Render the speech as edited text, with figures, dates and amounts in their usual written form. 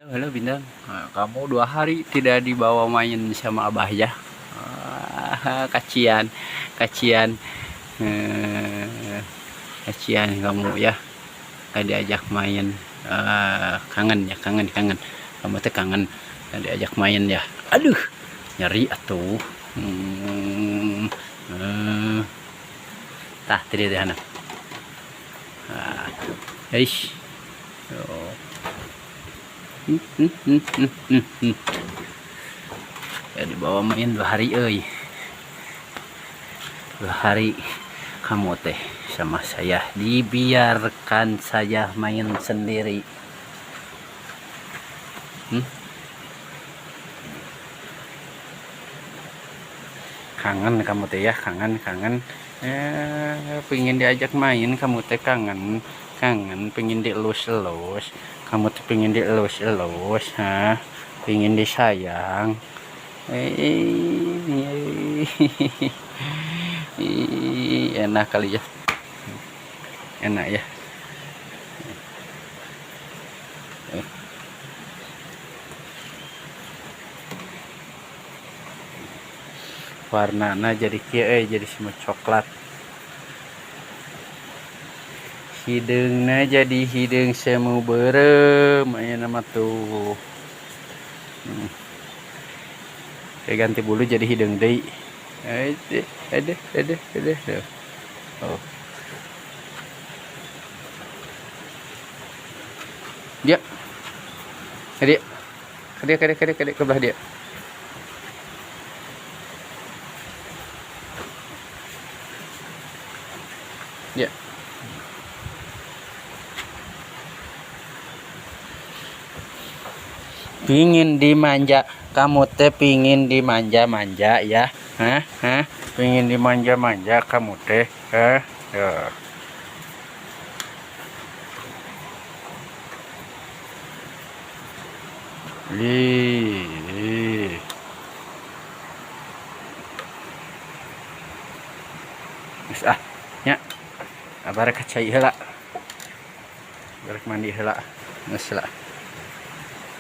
Halo Bintang, kamu 2 hari tidak dibawa main sama Abah ya? Kasihan, kasihan, kasihan kamu ya, gak diajak main. Kangen ya, kangen. Kamu tuh kangen, gak diajak main ya. Aduh, nyeri atuh. Tah, tadi deh anak. Eish. Ya dibawa main 2 hari 2 hari kamu teh sama saya, dibiarkan saya main sendiri. Kangen kamu teh ya, kangen. Pengen diajak main kamu teh, kangen pengen dielus-elus, kamu tuh pengen dielus-elus, pengen disayang. Enak kali ya, enak ya. Warnanya jadi kieu, jadi semua coklat. Hidungnya jadi hidung semu berem, aya nama tuh. Kayak ganti bulu jadi hidung deui. Ada. Oh. Dia. Ke belah dia. Ya. Pingin dimanja, kamu teh pingin dimanja-manja ya? Pingin dimanja-manja kamu teh, ya. Geus nya. Barek cai heula. Barek mandi heula. Geus lah.